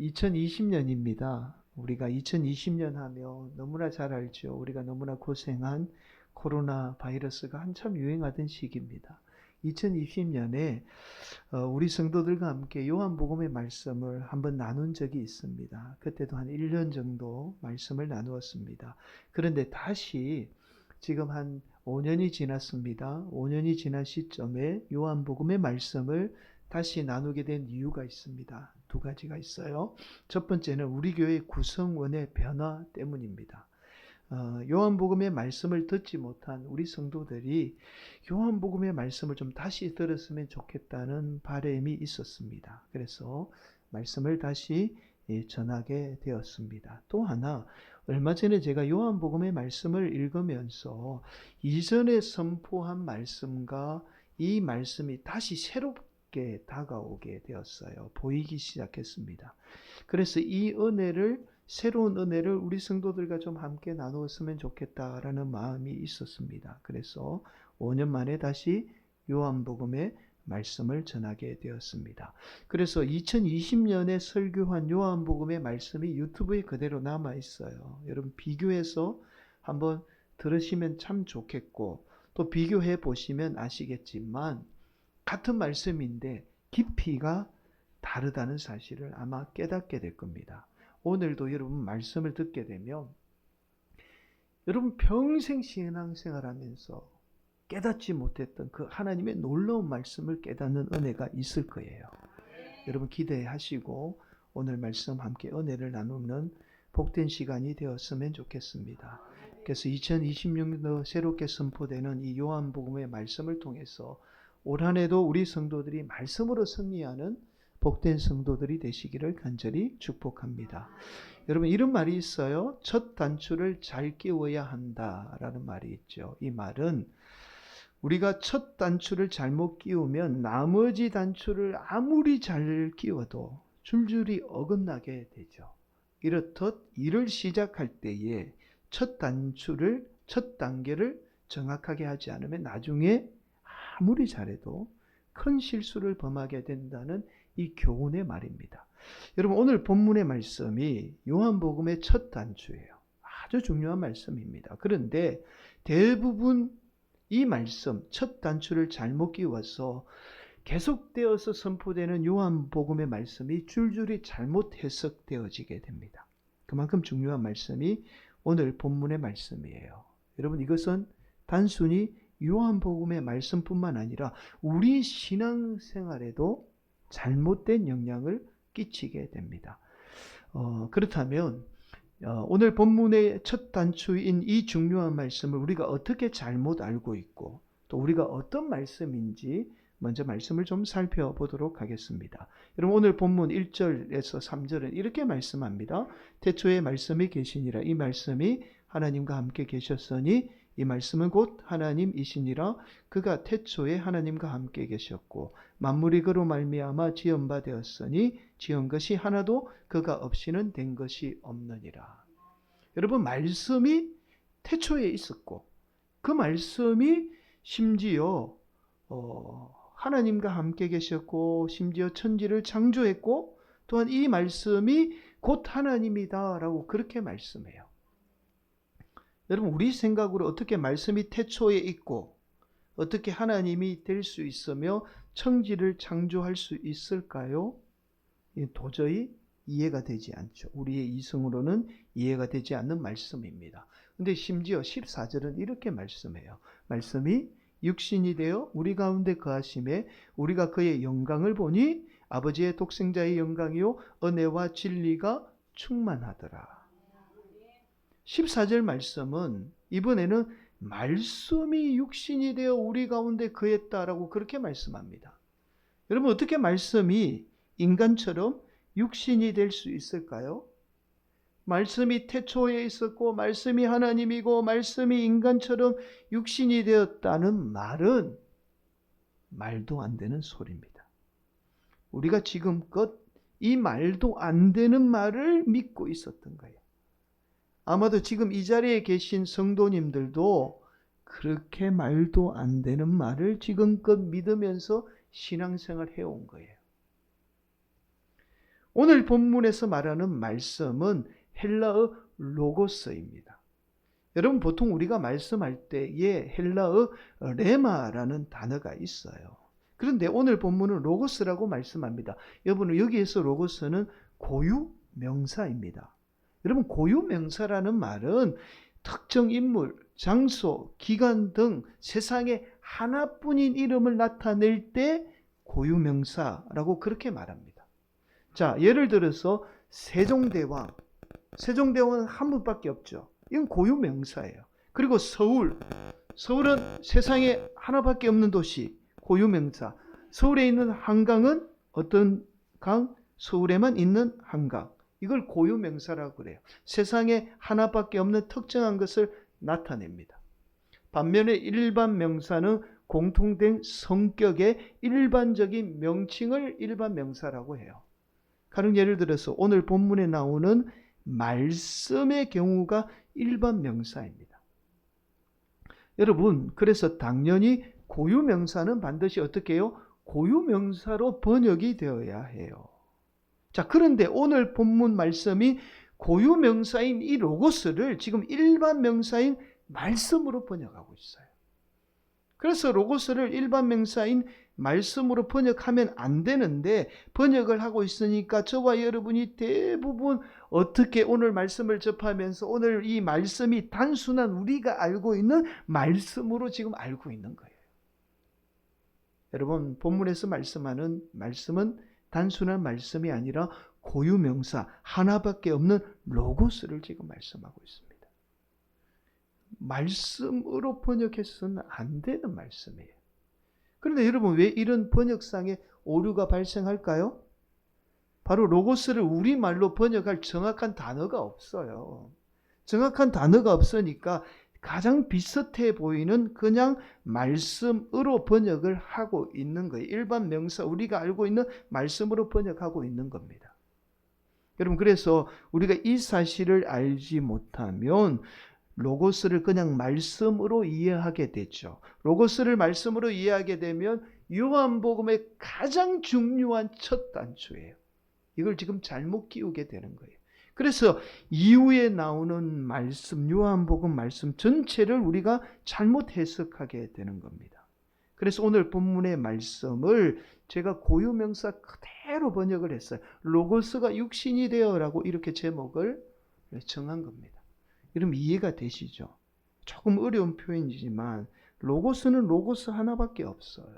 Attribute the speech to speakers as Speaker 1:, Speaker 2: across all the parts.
Speaker 1: 2020년입니다. 우리가 2020년 하면 너무나 잘 알죠. 우리가 너무나 고생한 코로나 바이러스가 한참 유행하던 시기입니다. 2020년에 우리 성도들과 함께 요한복음의 말씀을 한번 나눈 적이 있습니다. 그때도 한 1년 정도 말씀을 나누었습니다. 그런데 다시 지금 한 5년이 지났습니다. 5년이 지난 시점에 요한복음의 말씀을 다시 나누게 된 이유가 있습니다. 두 가지가 있어요. 첫 번째는 우리 교회 구성원의 변화 때문입니다. 요한복음의 말씀을 듣지 못한 우리 성도들이 요한복음의 말씀을 좀 다시 들었으면 좋겠다는 바람이 있었습니다. 그래서 말씀을 다시 전하게 되었습니다. 또 하나, 얼마 전에 제가 요한복음의 말씀을 읽으면서 이전에 선포한 말씀과 이 말씀이 다시 새롭게 다가오게 되었어요. 보이기 시작했습니다. 그래서 이 새로운 은혜를 우리 성도들과 좀 함께 나누었으면 좋겠다라는 마음이 있었습니다. 그래서 5년 만에 다시 요한복음의 말씀을 전하게 되었습니다. 그래서 2020년에 설교한 요한복음의 말씀이 유튜브에 그대로 남아 있어요. 여러분 비교해서 한번 들으시면 참 좋겠고, 또 비교해 보시면 아시겠지만 같은 말씀인데 깊이가 다르다는 사실을 아마 깨닫게 될 겁니다. 오늘도 여러분 말씀을 듣게 되면 여러분 평생 신앙생활하면서 깨닫지 못했던 그 하나님의 놀라운 말씀을 깨닫는 은혜가 있을 거예요. 여러분 기대하시고 오늘 말씀 함께 은혜를 나누는 복된 시간이 되었으면 좋겠습니다. 그래서 2026년도 새롭게 선포되는 이 요한복음의 말씀을 통해서 올 한 해도 우리 성도들이 말씀으로 승리하는 복된 성도들이 되시기를 간절히 축복합니다. 여러분 이런 말이 있어요. 첫 단추를 잘 끼워야 한다라는 말이 있죠. 이 말은 우리가 첫 단추를 잘못 끼우면 나머지 단추를 아무리 잘 끼워도 줄줄이 어긋나게 되죠. 이렇듯 일을 시작할 때에 첫 단계를 정확하게 하지 않으면 나중에 아무리 잘해도 큰 실수를 범하게 된다는 이 교훈의 말입니다. 여러분 오늘 본문의 말씀이 요한복음의 첫 단추예요. 아주 중요한 말씀입니다. 그런데 대부분 이 말씀 첫 단추를 잘못 끼워서 계속되어서 선포되는 요한복음의 말씀이 줄줄이 잘못 해석되어지게 됩니다. 그만큼 중요한 말씀이 오늘 본문의 말씀이에요. 여러분 이것은 단순히 요한복음의 말씀뿐만 아니라 우리 신앙생활에도 잘못된 영향을 끼치게 됩니다. 그렇다면 오늘 본문의 첫 단추인 이 중요한 말씀을 우리가 어떻게 잘못 알고 있고 또 우리가 어떤 말씀인지 먼저 말씀을 좀 살펴보도록 하겠습니다. 여러분 오늘 본문 1절에서 3절은 이렇게 말씀합니다. 태초에 말씀이 계시니라. 이 말씀이 하나님과 함께 계셨으니 이 말씀은 곧 하나님이시니라. 그가 태초에 하나님과 함께 계셨고 만물이 그로 말미암아 지은 바 되었으니 지은 것이 하나도 그가 없이는 된 것이 없느니라. 여러분 말씀이 태초에 있었고 그 말씀이 심지어 하나님과 함께 계셨고 심지어 천지를 창조했고 또한 이 말씀이 곧 하나님이다라고 그렇게 말씀해요. 여러분 우리 생각으로 어떻게 말씀이 태초에 있고 어떻게 하나님이 될 수 있으며 천지를 창조할 수 있을까요? 도저히 이해가 되지 않죠. 우리의 이성으로는 이해가 되지 않는 말씀입니다. 근데 심지어 14절은 이렇게 말씀해요. 말씀이 육신이 되어 우리 가운데 거하심에 우리가 그의 영광을 보니 아버지의 독생자의 영광이요 은혜와 진리가 충만하더라. 14절 말씀은 이번에는 말씀이 육신이 되어 우리 가운데 거했다라고 그렇게 말씀합니다. 여러분 어떻게 말씀이 인간처럼 육신이 될 수 있을까요? 말씀이 태초에 있었고 말씀이 하나님이고 말씀이 인간처럼 육신이 되었다는 말은 말도 안 되는 소리입니다. 우리가 지금껏 이 말도 안 되는 말을 믿고 있었던 거예요. 아마도 지금 이 자리에 계신 성도님들도 그렇게 말도 안 되는 말을 지금껏 믿으면서 신앙생활 해온 거예요. 오늘 본문에서 말하는 말씀은 헬라어 로고스입니다. 여러분 보통 우리가 말씀할 때에 헬라어 레마라는 단어가 있어요. 그런데 오늘 본문은 로고스라고 말씀합니다. 여러분 여기에서 로고스는 고유 명사입니다. 여러분 고유 명사라는 말은 특정 인물, 장소, 기간 등 세상에 하나뿐인 이름을 나타낼 때 고유 명사라고 그렇게 말합니다. 자, 예를 들어서 세종대왕. 세종대왕은 한 분밖에 없죠. 이건 고유 명사예요. 그리고 서울. 서울은 세상에 하나밖에 없는 도시. 고유 명사. 서울에 있는 한강은 어떤 강? 서울에만 있는 한강. 이걸 고유 명사라고 그래요. 세상에 하나밖에 없는 특정한 것을 나타냅니다. 반면에 일반 명사는 공통된 성격의 일반적인 명칭을 일반 명사라고 해요. 가령 예를 들어서 오늘 본문에 나오는 말씀의 경우가 일반 명사입니다. 여러분, 그래서 당연히 고유 명사는 반드시 어떻게 해요? 고유 명사로 번역이 되어야 해요. 자, 그런데 오늘 본문 말씀이 고유 명사인 이 로고스를 지금 일반 명사인 말씀으로 번역하고 있어요. 그래서 로고스를 일반 명사인 말씀으로 번역하면 안 되는데 번역을 하고 있으니까 저와 여러분이 대부분 어떻게 오늘 말씀을 접하면서 오늘 이 말씀이 단순한 우리가 알고 있는 말씀으로 지금 알고 있는 거예요. 여러분 본문에서 말씀하는 말씀은 단순한 말씀이 아니라 고유명사 하나밖에 없는 로고스를 지금 말씀하고 있습니다. 말씀으로 번역해서는 안 되는 말씀이에요. 그런데 여러분 왜 이런 번역상의 오류가 발생할까요? 바로 로고스를 우리말로 번역할 정확한 단어가 없어요. 정확한 단어가 없으니까 가장 비슷해 보이는 그냥 말씀으로 번역을 하고 있는 거예요. 일반 명사 우리가 알고 있는 말씀으로 번역하고 있는 겁니다. 여러분 그래서 우리가 이 사실을 알지 못하면 로고스를 그냥 말씀으로 이해하게 되죠. 로고스를 말씀으로 이해하게 되면 요한복음의 가장 중요한 첫 단추예요. 이걸 지금 잘못 끼우게 되는 거예요. 그래서 이후에 나오는 말씀, 요한복음 말씀 전체를 우리가 잘못 해석하게 되는 겁니다. 그래서 오늘 본문의 말씀을 제가 고유명사 그대로 번역을 했어요. 로고스가 육신이 되어라고 이렇게 제목을 정한 겁니다. 여러분 이해가 되시죠? 조금 어려운 표현이지만 로고스는 로고스 하나밖에 없어요.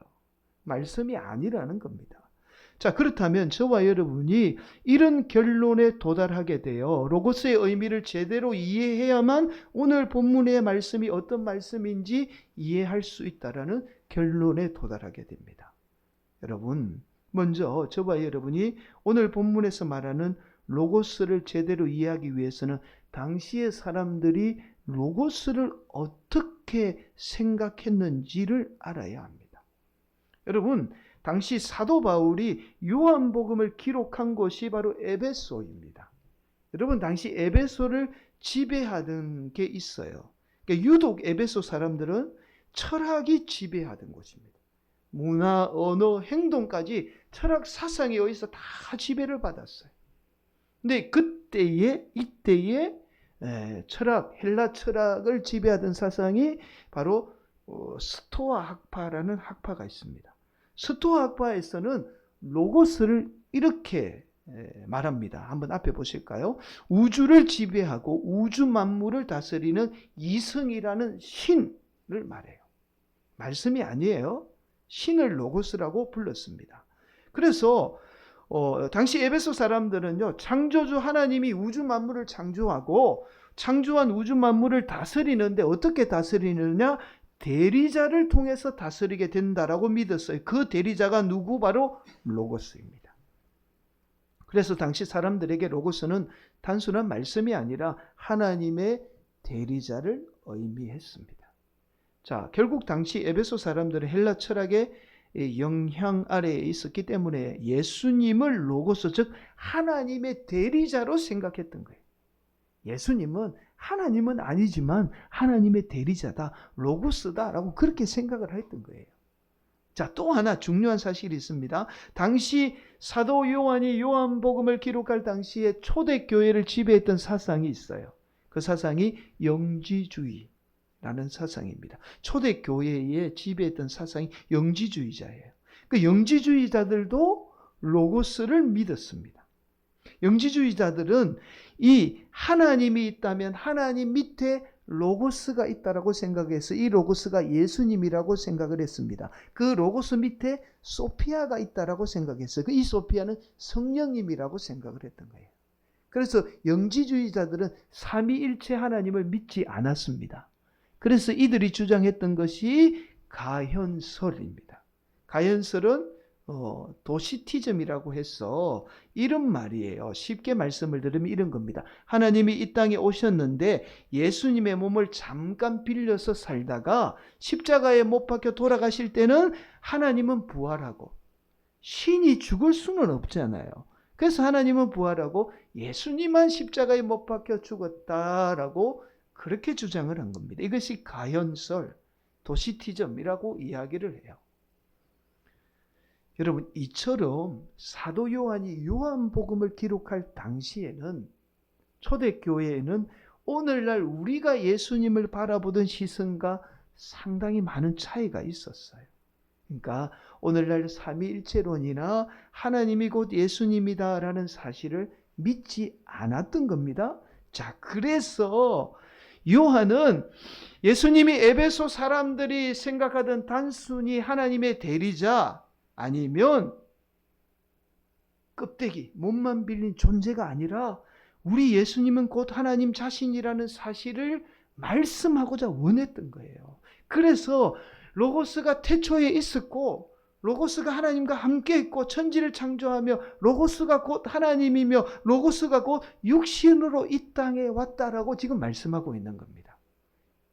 Speaker 1: 말씀이 아니라는 겁니다. 자, 그렇다면 저와 여러분이 이런 결론에 도달하게 되어 로고스의 의미를 제대로 이해해야만 오늘 본문의 말씀이 어떤 말씀인지 이해할 수 있다라는 결론에 도달하게 됩니다. 여러분, 먼저 저와 여러분이 오늘 본문에서 말하는 로고스를 제대로 이해하기 위해서는 당시의 사람들이 로고스를 어떻게 생각했는지를 알아야 합니다. 여러분, 당시 사도 바울이 요한복음을 기록한 곳이 바로 에베소입니다. 여러분 당시 에베소를 지배하던 게 있어요. 그러니까 유독 에베소 사람들은 철학이 지배하던 곳입니다. 문화, 언어, 행동까지 철학 사상이 여기서 다 지배를 받았어요. 근데 이때에 철학, 헬라 철학을 지배하던 사상이 바로 스토아 학파라는 학파가 있습니다. 스토아 학파에서는 로고스를 이렇게 말합니다. 한번 앞에 보실까요? 우주를 지배하고 우주 만물을 다스리는 이성이라는 신을 말해요. 말씀이 아니에요. 신을 로고스라고 불렀습니다. 그래서 당시 에베소 사람들은요, 창조주 하나님이 우주 만물을 창조하고 창조한 우주 만물을 다스리는데 어떻게 다스리느냐? 대리자를 통해서 다스리게 된다라고 믿었어요. 그 대리자가 누구? 바로 로고스입니다. 그래서 당시 사람들에게 로고스는 단순한 말씀이 아니라 하나님의 대리자를 의미했습니다. 자, 결국 당시 에베소 사람들은 헬라 철학의 영향 아래에 있었기 때문에 예수님을 로고스, 즉 하나님의 대리자로 생각했던 거예요. 예수님은 하나님은 아니지만 하나님의 대리자다, 로고스다라고 그렇게 생각을 했던 거예요. 자, 또 하나 중요한 사실이 있습니다. 당시 사도 요한이 요한복음을 기록할 당시에 초대교회를 지배했던 사상이 있어요. 그 사상이 영지주의라는 사상입니다. 초대교회에 지배했던 사상이 영지주의자예요. 그 영지주의자들도 로고스를 믿었습니다. 영지주의자들은 이 하나님이 있다면 하나님 밑에 로고스가 있다라고 생각해서 이 로고스가 예수님이라고 생각을 했습니다. 그 로고스 밑에 소피아가 있다라고 생각했어요. 이 소피아는 성령님이라고 생각을 했던 거예요. 그래서 영지주의자들은 삼위일체 하나님을 믿지 않았습니다. 그래서 이들이 주장했던 것이 가현설입니다. 가현설은 도시티즘이라고 해서 이런 말이에요. 쉽게 말씀을 드리면 이런 겁니다. 하나님이 이 땅에 오셨는데 예수님의 몸을 잠깐 빌려서 살다가 십자가에 못 박혀 돌아가실 때는 하나님은 부활하고 신이 죽을 수는 없잖아요. 그래서 하나님은 부활하고 예수님만 십자가에 못 박혀 죽었다라고 그렇게 주장을 한 겁니다. 이것이 가현설, 도시티즘이라고 이야기를 해요. 여러분, 이처럼 사도 요한이 요한복음을 기록할 당시에는 초대교회에는 오늘날 우리가 예수님을 바라보던 시선과 상당히 많은 차이가 있었어요. 그러니까 오늘날 삼위일체론이나 하나님이 곧 예수님이다라는 사실을 믿지 않았던 겁니다. 자, 그래서 요한은 예수님이 에베소 사람들이 생각하던 단순히 하나님의 대리자 아니면 껍데기, 몸만 빌린 존재가 아니라 우리 예수님은 곧 하나님 자신이라는 사실을 말씀하고자 원했던 거예요. 그래서 로고스가 태초에 있었고 로고스가 하나님과 함께 있고 천지를 창조하며 로고스가 곧 하나님이며 로고스가 곧 육신으로 이 땅에 왔다라고 지금 말씀하고 있는 겁니다.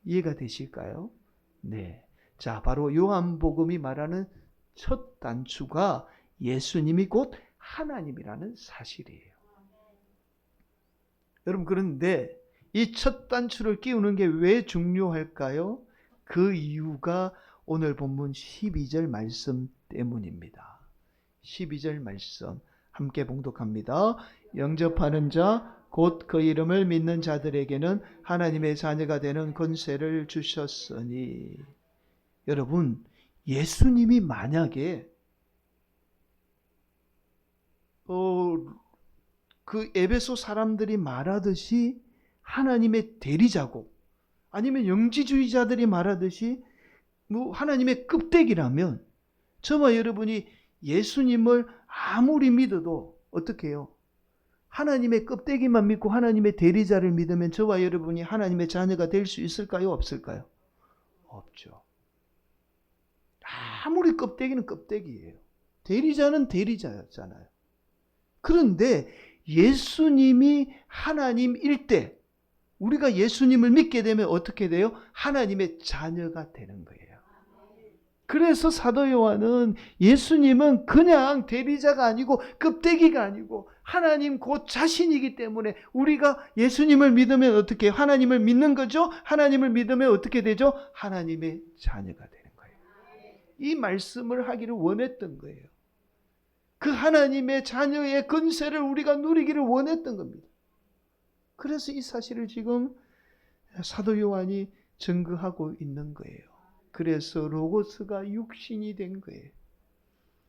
Speaker 1: 이해가 되실까요? 네. 자, 바로 요한복음이 말하는 첫 단추가 예수님이 곧 하나님이라는 사실이에요. 여러분, 그런데 이 첫 단추를 끼우는 게 왜 중요할까요? 그 이유가 오늘 본문 12절 말씀 때문입니다. 12절 말씀 함께 봉독합니다. 영접하는 자 곧 그 이름을 믿는 자들에게는 하나님의 자녀가 되는 권세를 주셨으니. 여러분, 예수님이 만약에 그 에베소 사람들이 말하듯이 하나님의 대리자고 아니면 영지주의자들이 말하듯이 하나님의 껍데기라면 저와 여러분이 예수님을 아무리 믿어도 어떻게 해요? 하나님의 껍데기만 믿고 하나님의 대리자를 믿으면 저와 여러분이 하나님의 자녀가 될 수 있을까요? 없을까요? 없죠. 아무리 껍데기는 껍데기예요. 대리자는 대리자잖아요. 그런데 예수님이 하나님일 때 우리가 예수님을 믿게 되면 어떻게 돼요? 하나님의 자녀가 되는 거예요. 그래서 사도 요한은 예수님은 그냥 대리자가 아니고 껍데기가 아니고 하나님 곧 자신이기 때문에 우리가 예수님을 믿으면 어떻게 해요? 하나님을 믿는 거죠? 하나님을 믿으면 어떻게 되죠? 하나님의 자녀가 되는 거예요. 이 말씀을 하기를 원했던 거예요. 그 하나님의 자녀의 권세를 우리가 누리기를 원했던 겁니다. 그래서 이 사실을 지금 사도 요한이 증거하고 있는 거예요. 그래서 로고스가 육신이 된 거예요.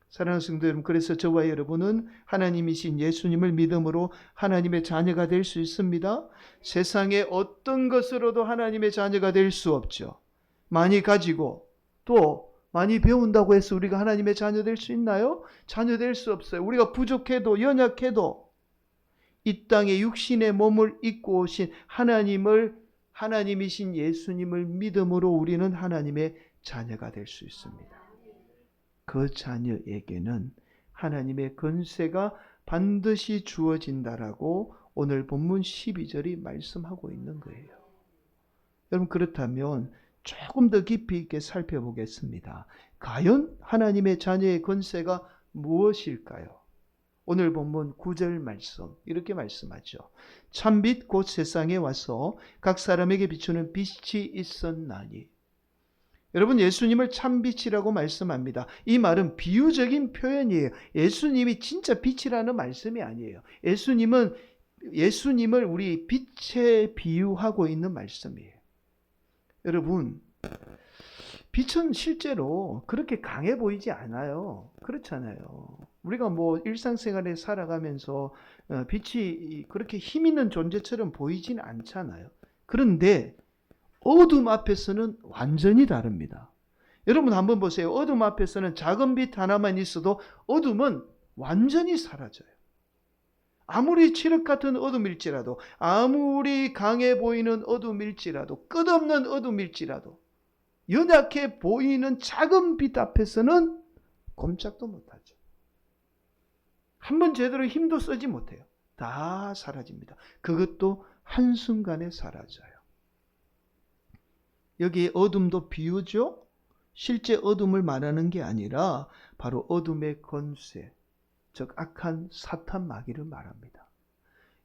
Speaker 1: 사랑하는 성도 여러분, 그래서 저와 여러분은 하나님이신 예수님을 믿음으로 하나님의 자녀가 될 수 있습니다. 세상의 어떤 것으로도 하나님의 자녀가 될 수 없죠. 많이 가지고 또 많이 배운다고 해서 우리가 하나님의 자녀 될 수 있나요? 자녀 될 수 없어요. 우리가 부족해도 연약해도 이 땅에 육신의 몸을 입고 오신 하나님이신 예수님을 믿음으로 우리는 하나님의 자녀가 될 수 있습니다. 그 자녀에게는 하나님의 권세가 반드시 주어진다라고 오늘 본문 12절이 말씀하고 있는 거예요. 여러분, 그렇다면 조금 더 깊이 있게 살펴보겠습니다. 과연 하나님의 자녀의 권세가 무엇일까요? 오늘 본문 9절 말씀 이렇게 말씀하죠. 참빛 곧 세상에 와서 각 사람에게 비추는 빛이 있었나니. 여러분, 예수님을 참빛이라고 말씀합니다. 이 말은 비유적인 표현이에요. 예수님이 진짜 빛이라는 말씀이 아니에요. 예수님을 우리 빛에 비유하고 있는 말씀이에요. 여러분, 빛은 실제로 그렇게 강해 보이지 않아요. 그렇잖아요. 우리가 뭐 일상생활에 살아가면서 빛이 그렇게 힘 있는 존재처럼 보이진 않잖아요. 그런데 어둠 앞에서는 완전히 다릅니다. 여러분 한번 보세요. 어둠 앞에서는 작은 빛 하나만 있어도 어둠은 완전히 사라져요. 아무리 칠흑 같은 어둠일지라도, 아무리 강해 보이는 어둠일지라도, 끝없는 어둠일지라도 연약해 보이는 작은 빛 앞에서는 꼼짝도 못하죠. 한번 제대로 힘도 쓰지 못해요. 다 사라집니다. 그것도 한순간에 사라져요. 여기 어둠도 비유죠? 실제 어둠을 말하는 게 아니라 바로 어둠의 권세, 즉 악한 사탄 마귀를 말합니다.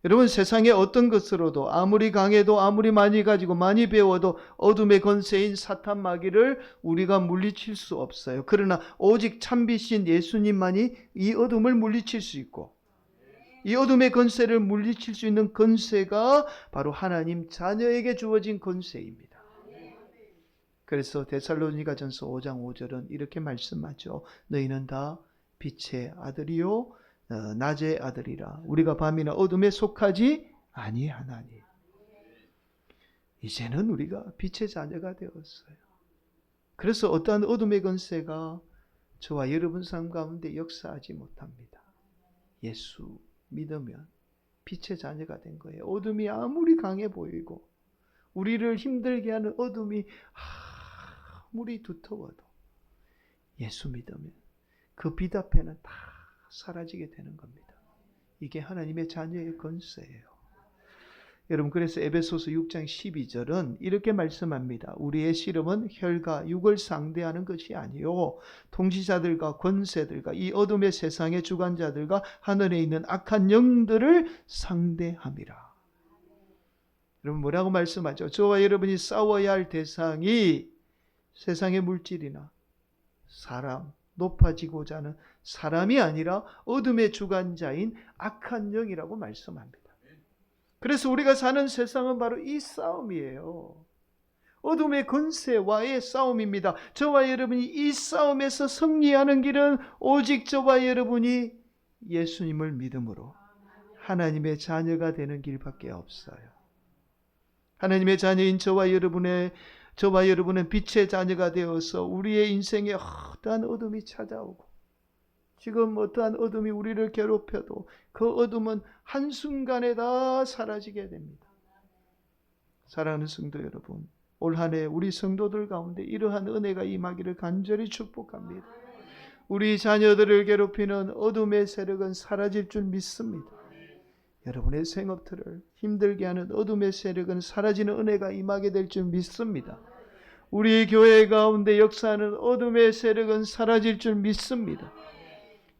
Speaker 1: 여러분, 세상의 어떤 것으로도 아무리 강해도 아무리 많이 가지고 많이 배워도 어둠의 권세인 사탄 마귀를 우리가 물리칠 수 없어요. 그러나 오직 참빛인 예수님만이 이 어둠을 물리칠 수 있고, 이 어둠의 권세를 물리칠 수 있는 권세가 바로 하나님 자녀에게 주어진 권세입니다. 그래서 데살로니가전서 5장 5절은 이렇게 말씀하죠. 너희는 다 빛의 아들이요 낮의 아들이라. 우리가 밤이나 어둠에 속하지 아니하나니. 이제는 우리가 빛의 자녀가 되었어요. 그래서 어떠한 어둠의 권세가 저와 여러분 삶 가운데 역사하지 못합니다. 예수 믿으면 빛의 자녀가 된 거예요. 어둠이 아무리 강해 보이고 우리를 힘들게 하는 어둠이 아무리 두터워도 예수 믿으면 그 빛 앞에는 다 사라지게 되는 겁니다. 이게 하나님의 자녀의 권세예요. 여러분, 그래서 에베소서 6장 12절은 이렇게 말씀합니다. 우리의 씨름은 혈과 육을 상대하는 것이 아니요 통치자들과 권세들과 이 어둠의 세상의 주관자들과 하늘에 있는 악한 영들을 상대함이라. 여러분, 뭐라고 말씀하죠? 저와 여러분이 싸워야 할 대상이 세상의 물질이나 사람, 높아지고자 하는 사람이 아니라 어둠의 주관자인 악한 영이라고 말씀합니다. 그래서 우리가 사는 세상은 바로 이 싸움이에요. 어둠의 권세와의 싸움입니다. 저와 여러분이 이 싸움에서 승리하는 길은 오직 저와 여러분이 예수님을 믿음으로 하나님의 자녀가 되는 길밖에 없어요. 하나님의 자녀인 저와 여러분은 빛의 자녀가 되어서 우리의 인생에 어떠한 어둠이 찾아오고 지금 어떠한 어둠이 우리를 괴롭혀도 그 어둠은 한순간에 다 사라지게 됩니다. 사랑하는 성도 여러분, 올 한 해 우리 성도들 가운데 이러한 은혜가 임하기를 간절히 축복합니다. 우리 자녀들을 괴롭히는 어둠의 세력은 사라질 줄 믿습니다. 여러분의 생업들을 힘들게 하는 어둠의 세력은 사라지는 은혜가 임하게 될 줄 믿습니다. 우리 교회 가운데 역사하는 어둠의 세력은 사라질 줄 믿습니다.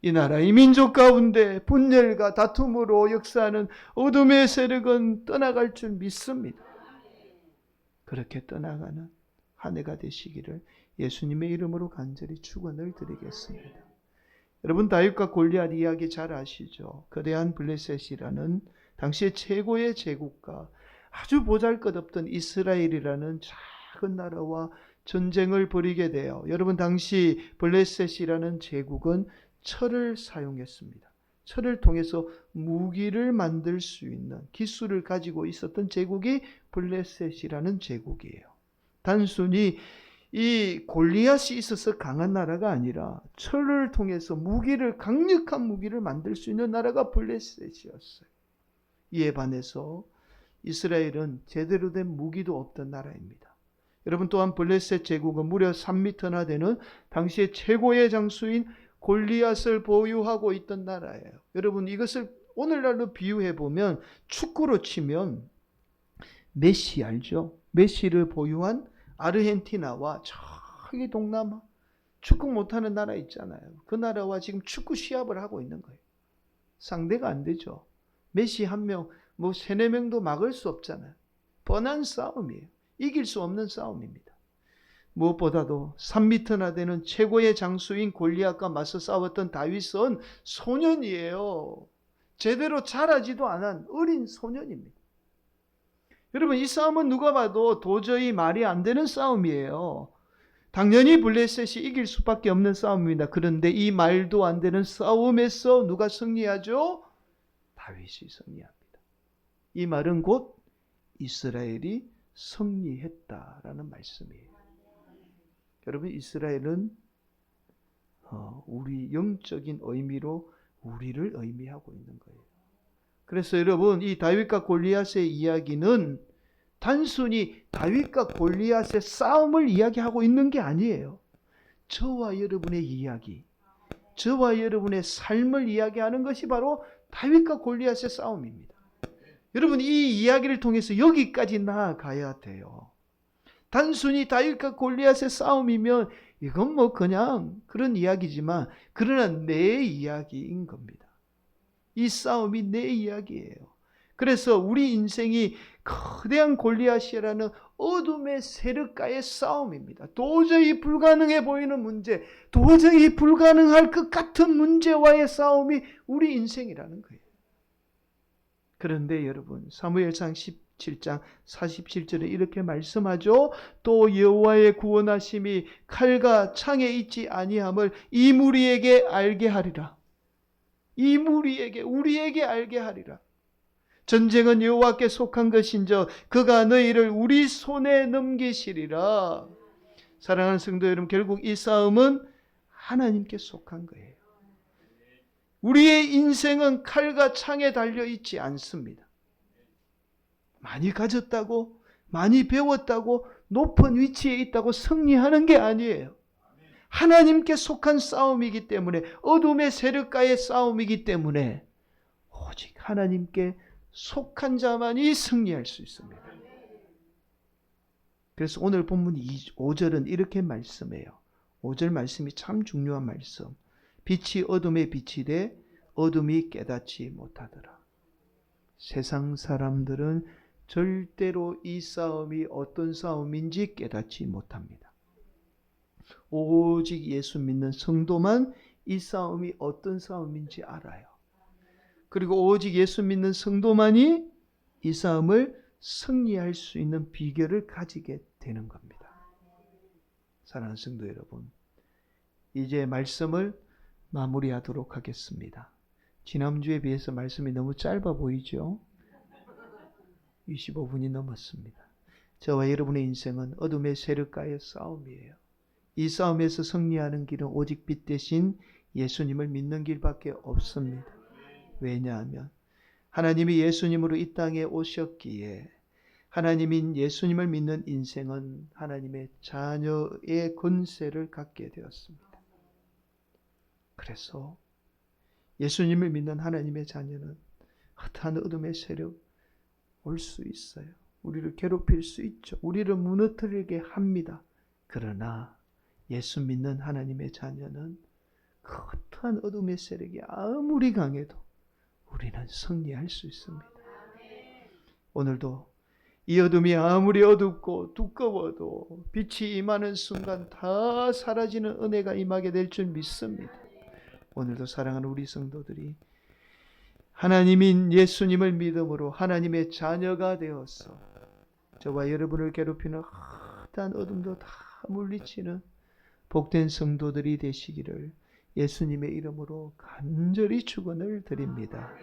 Speaker 1: 이 나라, 이 민족 가운데 분열과 다툼으로 역사하는 어둠의 세력은 떠나갈 줄 믿습니다. 그렇게 떠나가는 한 해가 되시기를 예수님의 이름으로 간절히 축원을 드리겠습니다. 여러분, 다윗과 골리앗 이야기 잘 아시죠? 거대한 블레셋이라는 당시의 최고의 제국과 아주 보잘것없던 이스라엘이라는 작은 나라와 전쟁을 벌이게 돼요. 여러분, 당시 블레셋이라는 제국은 철을 사용했습니다. 철을 통해서 무기를 만들 수 있는 기술을 가지고 있었던 제국이 블레셋이라는 제국이에요. 단순히 이 골리앗이 있어서 강한 나라가 아니라 철을 통해서 강력한 무기를 만들 수 있는 나라가 블레셋이었어요. 이에 반해서 이스라엘은 제대로 된 무기도 없던 나라입니다. 여러분, 또한 블레셋 제국은 무려 3m나 되는 당시의 최고의 장수인 골리앗을 보유하고 있던 나라예요. 여러분, 이것을 오늘날로 비유해 보면 축구로 치면 메시 알죠? 메시를 보유한 아르헨티나와 저기 동남아 축구 못하는 나라 있잖아요. 그 나라와 지금 축구 시합을 하고 있는 거예요. 상대가 안 되죠. 메시 한 명, 3-4명도 막을 수 없잖아요. 뻔한 싸움이에요. 이길 수 없는 싸움입니다. 무엇보다도 3미터나 되는 최고의 장수인 골리앗과 맞서 싸웠던 다윗은 소년이에요. 제대로 자라지도 않은 어린 소년입니다. 여러분, 이 싸움은 누가 봐도 도저히 말이 안 되는 싸움이에요. 당연히 블레셋이 이길 수밖에 없는 싸움입니다. 그런데 이 말도 안 되는 싸움에서 누가 승리하죠? 다윗이 승리합니다. 이 말은 곧 이스라엘이 승리했다라는 말씀이에요. 여러분, 이스라엘은 우리 영적인 의미로 우리를 의미하고 있는 거예요. 그래서 여러분, 이 다윗과 골리앗의 이야기는 단순히 다윗과 골리앗의 싸움을 이야기하고 있는 게 아니에요. 저와 여러분의 이야기, 저와 여러분의 삶을 이야기하는 것이 바로 다윗과 골리앗의 싸움입니다. 여러분, 이 이야기를 통해서 여기까지 나아가야 돼요. 단순히 다윗과 골리앗의 싸움이면 이건 뭐 그냥 그런 이야기지만, 그러나 내 이야기인 겁니다. 이 싸움이 내 이야기예요. 그래서 우리 인생이 거대한 골리앗이라는 어둠의 세력과의 싸움입니다. 도저히 불가능해 보이는 문제, 도저히 불가능할 것 같은 문제와의 싸움이 우리 인생이라는 거예요. 그런데 여러분, 사무엘상 17장 47절에 이렇게 말씀하죠. 또 여호와의 구원하심이 칼과 창에 있지 아니함을 이 무리에게 알게 하리라. 이 무리에게, 우리에게 알게 하리라. 전쟁은 여호와께 속한 것인저 그가 너희를 우리 손에 넘기시리라. 사랑하는 성도 여러분, 결국 이 싸움은 하나님께 속한 거예요. 우리의 인생은 칼과 창에 달려 있지 않습니다. 많이 가졌다고, 많이 배웠다고, 높은 위치에 있다고 승리하는 게 아니에요. 하나님께 속한 싸움이기 때문에, 어둠의 세력과의 싸움이기 때문에 오직 하나님께 속한 자만이 승리할 수 있습니다. 그래서 오늘 본문 5절은 이렇게 말씀해요. 5절 말씀이 참 중요한 말씀. 빛이 어둠에 비치되 어둠이 깨닫지 못하더라. 세상 사람들은 절대로 이 싸움이 어떤 싸움인지 깨닫지 못합니다. 오직 예수 믿는 성도만 이 싸움이 어떤 싸움인지 알아요. 그리고 오직 예수 믿는 성도만이 이 싸움을 승리할 수 있는 비결을 가지게 되는 겁니다. 사랑하는 성도 여러분, 이제 말씀을 마무리하도록 하겠습니다. 지난주에 비해서 말씀이 너무 짧아 보이죠? 25분이 넘었습니다. 저와 여러분의 인생은 어둠의 세력과의 싸움이에요. 이 싸움에서 승리하는 길은 오직 빛 대신 예수님을 믿는 길밖에 없습니다. 왜냐하면 하나님이 예수님으로 이 땅에 오셨기에 하나님인 예수님을 믿는 인생은 하나님의 자녀의 권세를 갖게 되었습니다. 그래서 예수님을 믿는 하나님의 자녀는 어떠한 어둠의 세력 올 수 있어요. 우리를 괴롭힐 수 있죠. 우리를 무너뜨리게 합니다. 그러나 예수 믿는 하나님의 자녀는 그 어떠한 어둠의 세력이 아무리 강해도 우리는 승리할 수 있습니다. 오늘도 이 어둠이 아무리 어둡고 두꺼워도 빛이 임하는 순간 다 사라지는 은혜가 임하게 될 줄 믿습니다. 오늘도 사랑하는 우리 성도들이 하나님인 예수님을 믿음으로 하나님의 자녀가 되어서 저와 여러분을 괴롭히는 어떠한 어둠도 다 물리치는 복된 성도들이 되시기를 예수님의 이름으로 간절히 축원을 드립니다.